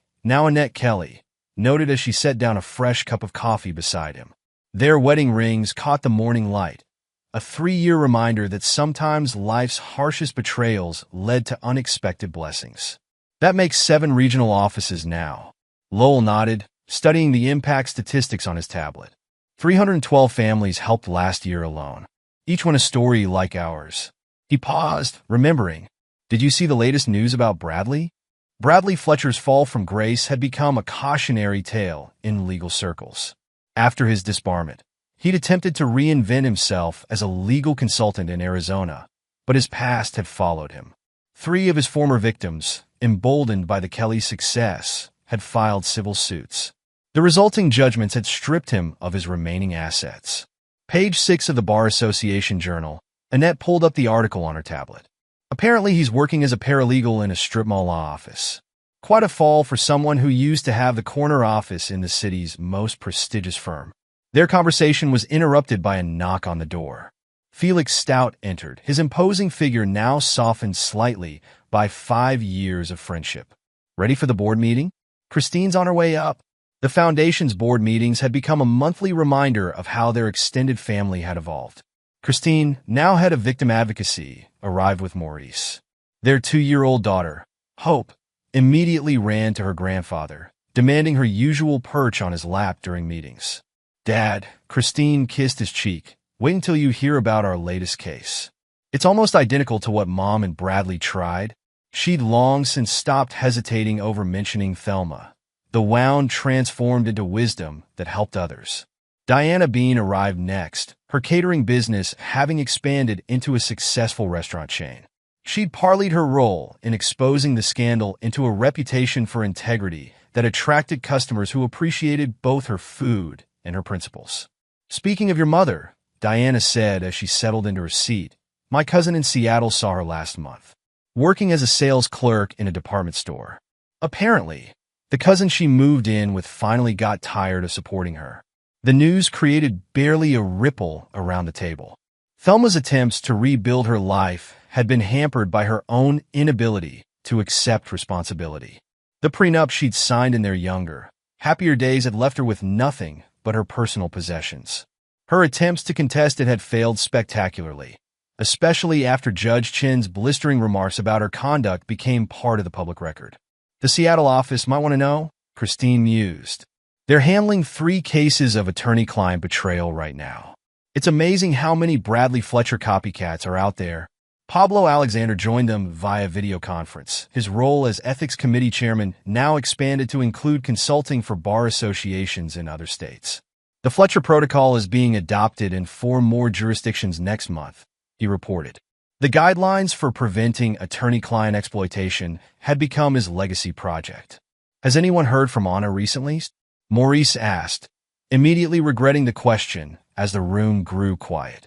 Kelly, noted as she set down a fresh cup of coffee beside him. Their wedding rings caught the morning light, a 3-year reminder that sometimes life's harshest betrayals led to unexpected blessings. That makes 7 regional offices now. Lowell nodded, studying the impact statistics on his tablet. 312 families helped last year alone, each one a story like ours. He paused, remembering. Did you see the latest news about Bradley? Bradley Fletcher's fall from grace had become a cautionary tale in legal circles. After his disbarment, he'd attempted to reinvent himself as a legal consultant in Arizona, but his past had followed him. 3 of his former victims, emboldened by the Kelly's success, had filed civil suits. The resulting judgments had stripped him of his remaining assets. Page 6 of the Bar Association Journal, Annette pulled up the article on her tablet. Apparently he's working as a paralegal in a strip mall law office. Quite a fall for someone who used to have the corner office in the city's most prestigious firm. Their conversation was interrupted by a knock on the door. Felix Stout entered, his imposing figure now softened slightly by 5 years of friendship. Ready for the board meeting? Christine's on her way up. The Foundation's board meetings had become a monthly reminder of how their extended family had evolved. Christine, now head of victim advocacy, arrived with Maurice. Their 2-year-old daughter, Hope, immediately ran to her grandfather, demanding her usual perch on his lap during meetings. Dad, Christine kissed his cheek. Wait until you hear about our latest case. It's almost identical to what Mom and Bradley tried. She'd long since stopped hesitating over mentioning Thelma. The wound transformed into wisdom that helped others. Diana Bean arrived next, her catering business having expanded into a successful restaurant chain. She'd parlayed her role in exposing the scandal into a reputation for integrity that attracted customers who appreciated both her food and her principles. Speaking of your mother, Diana said as she settled into her seat, my cousin in Seattle saw her last month, working as a sales clerk in a department store. Apparently, the cousin she moved in with finally got tired of supporting her. The news created barely a ripple around the table. Thelma's attempts to rebuild her life had been hampered by her own inability to accept responsibility. The prenup she'd signed in their younger, happier days had left her with nothing but her personal possessions. Her attempts to contest it had failed spectacularly, especially after Judge Chin's blistering remarks about her conduct became part of the public record. The Seattle office might want to know, Christine mused. They're handling 3 cases of attorney-client betrayal right now. It's amazing how many Bradley Fletcher copycats are out there. Pablo Alexander joined them via video conference. His role as ethics committee chairman now expanded to include consulting for bar associations in other states. The Fletcher protocol is being adopted in 4 more jurisdictions next month, he reported. The guidelines for preventing attorney-client exploitation had become his legacy project. Has anyone heard from Anna recently? Maurice asked, immediately regretting the question as the room grew quiet.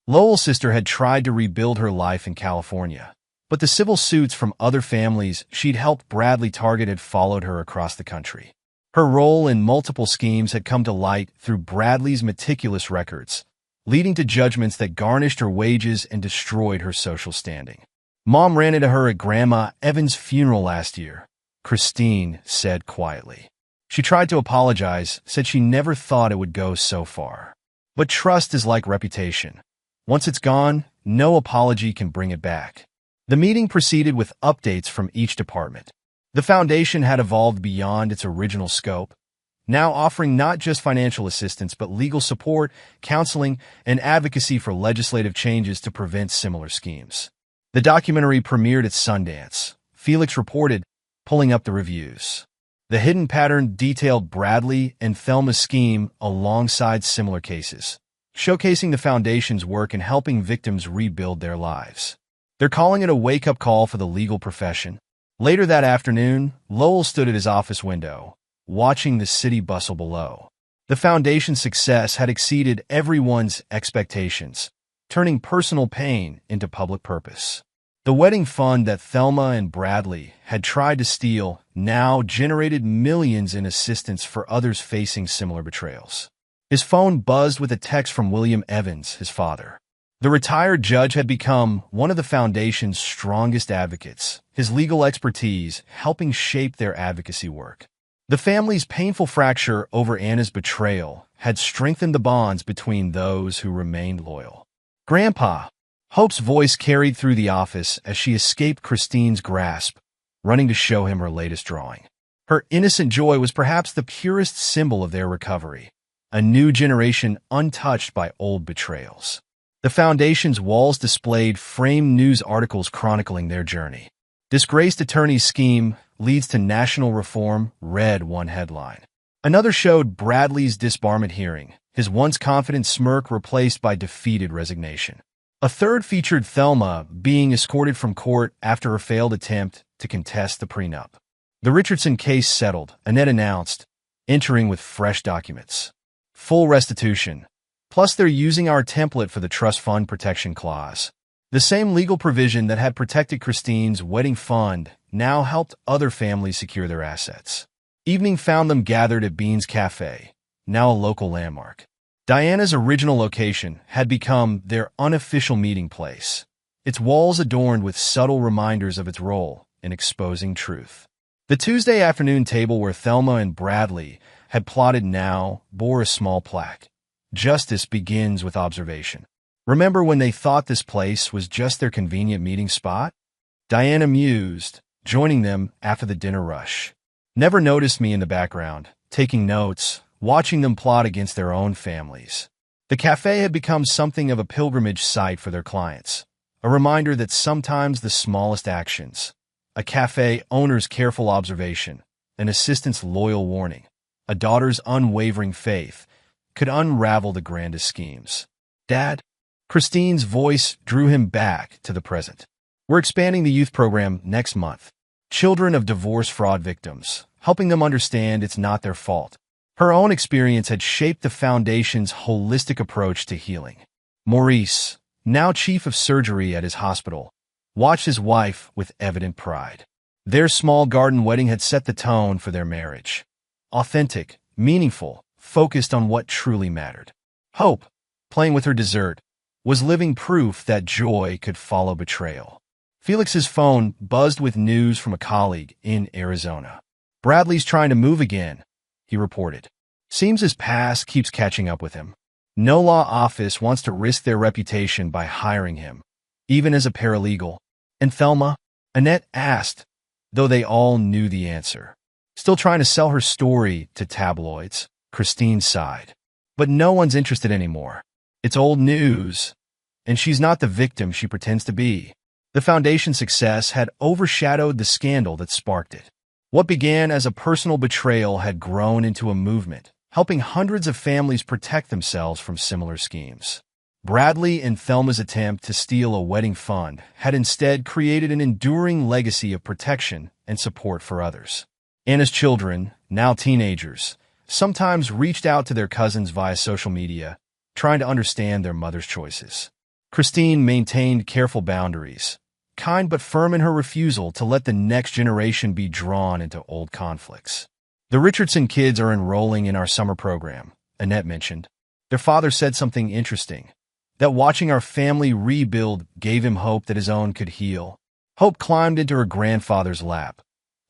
Lowell's sister had tried to rebuild her life in California, but the civil suits from other families she'd helped Bradley target had followed her across the country. Her role in multiple schemes had come to light through Bradley's meticulous records, leading to judgments that garnished her wages and destroyed her social standing. Mom ran into her at Grandma Evans' funeral last year, Christine said quietly. She tried to apologize, said she never thought it would go so far. But trust is like reputation. Once it's gone, no apology can bring it back. The meeting proceeded with updates from each department. The foundation had evolved beyond its original scope, now offering not just financial assistance but legal support, counseling, and advocacy for legislative changes to prevent similar schemes. The documentary premiered at Sundance, Felix reported, pulling up the reviews. The hidden pattern detailed Bradley and Thelma's scheme alongside similar cases, showcasing the foundation's work in helping victims rebuild their lives. They're calling it a wake-up call for the legal profession. Later that afternoon, Lowell stood at his office window, watching the city bustle below. The foundation's success had exceeded everyone's expectations, turning personal pain into public purpose. The wedding fund that Thelma and Bradley had tried to steal now generated millions in assistance for others facing similar betrayals. His phone buzzed with a text from William Evans, his father. The retired judge had become one of the foundation's strongest advocates, his legal expertise helping shape their advocacy work. The family's painful fracture over Anna's betrayal had strengthened the bonds between those who remained loyal. Grandpa! Hope's voice carried through the office as she escaped Christine's grasp, running to show him her latest drawing. Her innocent joy was perhaps the purest symbol of their recovery, a new generation untouched by old betrayals. The foundation's walls displayed framed news articles chronicling their journey. Disgraced attorney's scheme leads to national reform, read one headline. Another showed Bradley's disbarment hearing, his once confident smirk replaced by defeated resignation. A third featured Thelma being escorted from court after her failed attempt to contest the prenup. The Richardson case settled, Annette announced, entering with fresh documents. Full restitution. Plus they're using our template for the trust fund protection clause. The same legal provision that had protected Christine's wedding fund now helped other families secure their assets. Evening found them gathered at Bean's Cafe, now a local landmark. Diana's original location had become their unofficial meeting place, its walls adorned with subtle reminders of its role in exposing truth. The Tuesday afternoon table where Thelma and Bradley had plotted now bore a small plaque. Justice begins with observation. Remember when they thought this place was just their convenient meeting spot? Diana mused, joining them after the dinner rush. Never noticed me in the background, taking notes, watching them plot against their own families. The cafe had become something of a pilgrimage site for their clients, a reminder that sometimes the smallest actions, a cafe owner's careful observation, an assistant's loyal warning, a daughter's unwavering faith, could unravel the grandest schemes. Dad? Christine's voice drew him back to the present. We're expanding the youth program next month. Children of divorce fraud victims, helping them understand it's not their fault. Her own experience had shaped the foundation's holistic approach to healing. Maurice, now chief of surgery at his hospital, watched his wife with evident pride. Their small garden wedding had set the tone for their marriage. Authentic, meaningful, focused on what truly mattered. Hope, playing with her dessert, was living proof that joy could follow betrayal. Felix's phone buzzed with news from a colleague in Arizona. Bradley's trying to move again, he reported. Seems his past keeps catching up with him. No law office wants to risk their reputation by hiring him, even as a paralegal. And Thelma? Annette asked, though they all knew the answer. Still trying to sell her story to tabloids, Christine sighed. But no one's interested anymore. It's old news, and she's not the victim she pretends to be. The foundation's success had overshadowed the scandal that sparked it. What began as a personal betrayal had grown into a movement, helping hundreds of families protect themselves from similar schemes. Bradley and Thelma's attempt to steal a wedding fund had instead created an enduring legacy of protection and support for others. Anna's children, now teenagers, sometimes reached out to their cousins via social media, trying to understand their mother's choices. Christine maintained careful boundaries, kind but firm in her refusal to let the next generation be drawn into old conflicts. The Richardson kids are enrolling in our summer program, Annette mentioned. Their father said something interesting, that watching our family rebuild gave him hope that his own could heal. Hope climbed into her grandfather's lap,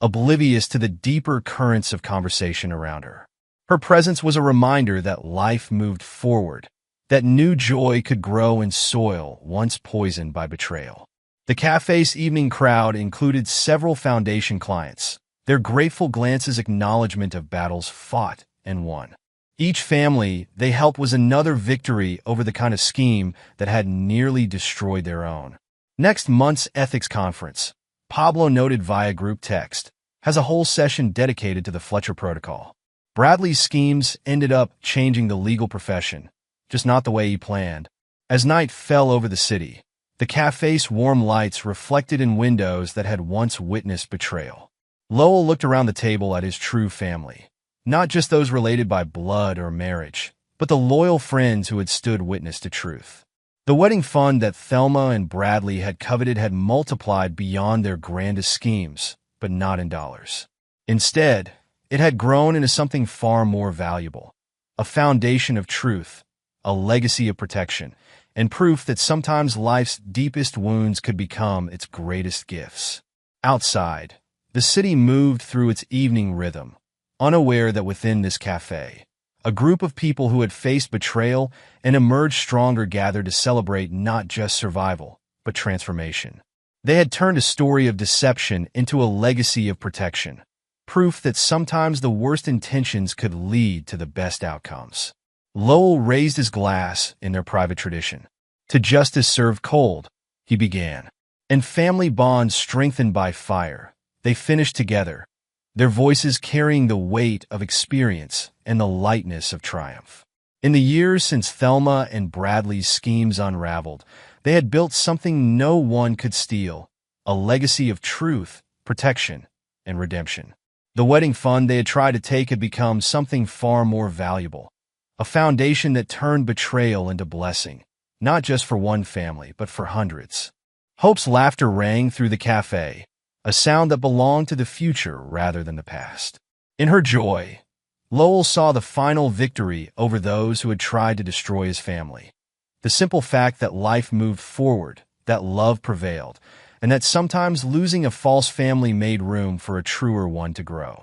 oblivious to the deeper currents of conversation around her. Her presence was a reminder that life moved forward, that new joy could grow in soil once poisoned by betrayal. The cafe's evening crowd included several foundation clients, their grateful glances acknowledgement of battles fought and won. Each family they helped was another victory over the kind of scheme that had nearly destroyed their own. Next month's ethics conference, Pablo noted via group text, has a whole session dedicated to the Fletcher Protocol. Bradley's schemes ended up changing the legal profession, just not the way he planned. As night fell over the city, the cafe's warm lights reflected in windows that had once witnessed betrayal. Lowell looked around the table at his true family, not just those related by blood or marriage, but the loyal friends who had stood witness to truth. The wedding fund that Thelma and Bradley had coveted had multiplied beyond their grandest schemes, but not in dollars. Instead, it had grown into something far more valuable, a foundation of truth, a legacy of protection, and proof that sometimes life's deepest wounds could become its greatest gifts. Outside, the city moved through its evening rhythm, unaware that within this cafe, a group of people who had faced betrayal and emerged stronger gathered to celebrate not just survival, but transformation. They had turned a story of deception into a legacy of protection, proof that sometimes the worst intentions could lead to the best outcomes. Lowell raised his glass in their private tradition. To justice served cold, he began. And family bonds strengthened by fire, they finished together, their voices carrying the weight of experience and the lightness of triumph. In the years since Thelma and Bradley's schemes unraveled, they had built something no one could steal, a legacy of truth, protection, and redemption. The wedding fund they had tried to take had become something far more valuable, a foundation that turned betrayal into blessing, not just for one family, but for hundreds. Hope's laughter rang through the cafe, a sound that belonged to the future rather than the past. In her joy, Lowell saw the final victory over those who had tried to destroy his family. The simple fact that life moved forward, that love prevailed, and that sometimes losing a false family made room for a truer one to grow.